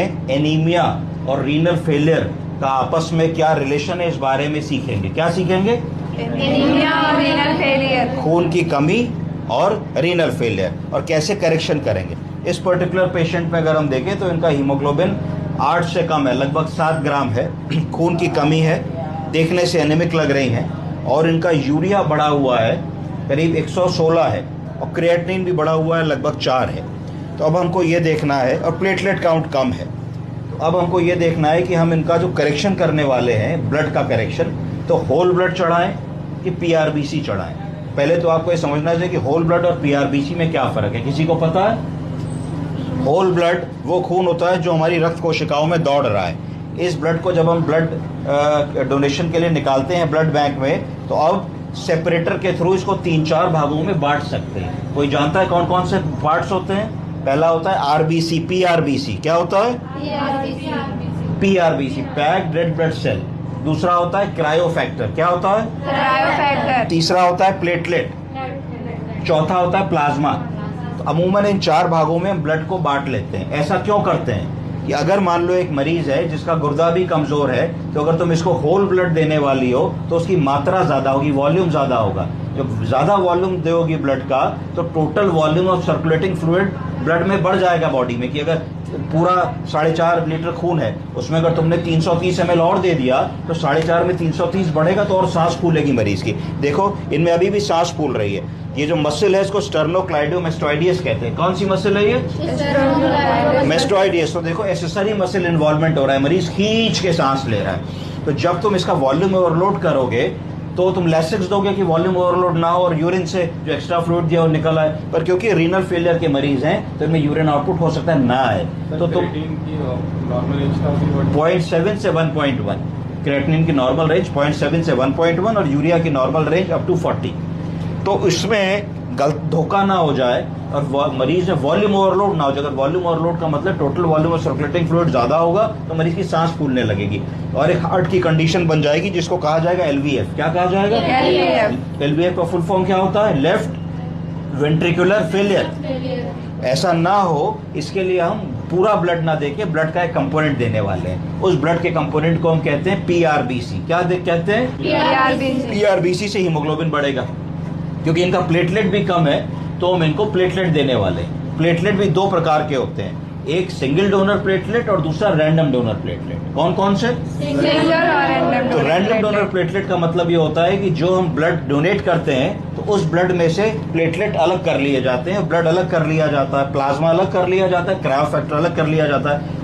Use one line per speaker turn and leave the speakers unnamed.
में एनीमिया और renal failure का आपस में क्या रिलेशन है इस बारे में सीखेंगे। क्या सीखेंगे?
एनीमिया और रीनल फेलियर,
खून की कमी और रीनल फेलियर, और कैसे करेक्शन करेंगे। इस पर्टिकुलर पेशेंट में अगर हम देखें तो इनका हीमोग्लोबिन 8 से कम है, लगभग 7 ग्राम है, खून की कमी है, देखने से एनीमिक लग रही हैं, और इनका यूरिया बढ़ा हुआ है, करीब 116 है, और क्रिएटिनिन भी बढ़ा हुआ है, लगभग 4 है। तो अब हमको ये देखना है, और प्लेटलेट काउंट कम है, तो अब हमको ये देखना है कि हम इनका जो करेक्शन करने वाले हैं, ब्लड का करेक्शन, तो होल ब्लड चढ़ाएं कि पीआरबीसी चढ़ाएं। पहले तो आपको ये समझना चाहिए कि होल ब्लड और पीआरबीसी में क्या फ़र्क है। किसी को पता है? होल ब्लड वो खून होता है जो हमारी रक्त कोशिकाओं में दौड़ रहा है। इस ब्लड को जब हम ब्लड डोनेशन के लिए निकालते हैं ब्लड बैंक में, तो अब सेपरेटर के थ्रू इसको 3-4 भागों में बांट सकते हैं। कोई जानता है कौन कौन से पार्ट्स होते हैं? पहला होता है आरबीसी, पीआरबीसी। क्या होता है? PRBC, packed red blood cell. दूसरा होता है क्रायोफैक्टर। क्या होता है?
क्रायोफैक्टर।
तीसरा होता है प्लेटलेट। चौथा होता है प्लाज्मा। तो अमूमन इन 4 भागों में हम ब्लड को बांट लेते हैं। ऐसा क्यों करते हैं कि अगर मान लो एक मरीज है जिसका गुर्दा भी कमजोर है, तो अगर तुम इसको होल ब्लड देने वाली हो तो उसकी मात्रा ज्यादा होगी, वॉल्यूम ज्यादा होगा। जब ज्यादा वॉल्यूम दोगी ब्लड का, तो total volume of circulating fluid blood में बढ़ जाएगा बॉडी में। कि अगर पूरा 4.5 लीटर खून है, उसमें अगर तुमने 330 ml और दे दिया, तो 4.5 में 330 बढ़ेगा, तो और सांस फूलेगी मरीज की। देखो इनमें अभी भी सांस फूल रही है। ये जो मसल है इसको स्टर्नोक्लाइडोमेस्टोइडियस कहते हैं। कौन सी मसल है ये? मेस्टोइडियस। तो देखो एसेसरी मसल इन्वॉल्वमेंट हो रहा है, मरीज खींच के सांस ले रहा है। तो जब तुम इसका वॉल्यूम ओवरलोड करोगे तो तुम लेसिक्स दोगे कि वॉल्यूम ओवरलोड ना हो और यूरिन से जो एक्स्ट्रा फ्लूइड दिया वो निकल आए। पर क्योंकि रीनल फेलियर के मरीज हैं तो इनमें यूरिन आउटपुट हो सकता है ना आए। तो तुम 0.7 से 1.1, क्रिएटिनिन की नॉर्मल रेंज 0.7 से 1.1 और यूरिया की नॉर्मल रेंज अप टू 40। तो इसमें गलत धोखा ना हो जाए और मरीज में वॉल्यूम ओवरलोड ना हो जाए। अगर वॉल्यूम ओवरलोड का मतलब total volume of circulating fluid ज्यादा होगा तो मरीज की सांस फूलने लगेगी और एक हार्ट की कंडीशन बन जाएगी जिसको कहा जाएगा एलवीएफ। क्या कहा जाएगा? एलवीएफ का फुल फॉर्म क्या होता है? Left ventricular failure. ऐसा ना हो इसके लिए हम पूरा ब्लड ना देके ब्लड का एक कंपोनेंट देने वाले हैं। उस ब्लड के कंपोनेंट को हम कहते हैं पीआरबीसी। क्या कहते हैं? पीआरबीसी से हीमोग्लोबिन बढ़ेगा। क्योंकि इनका प्लेटलेट भी कम है तो हम इनको प्लेटलेट देने वाले हैं। प्लेटलेट भी 2 प्रकार के होते हैं, एक सिंगल डोनर प्लेटलेट और दूसरा रैंडम डोनर प्लेटलेट। कौन कौन से?
सिंगल और रैंडम।
तो रैंडम डोनर प्लेटलेट का मतलब ये होता है कि जो हम ब्लड डोनेट करते हैं तो उस ब्लड में से प्लेटलेट अलग कर लिए जाते हैं, ब्लड अलग कर लिया जाता है, प्लाज्मा अलग कर लिया जाता है, क्रायोफैक्टर अलग कर लिया जाता है।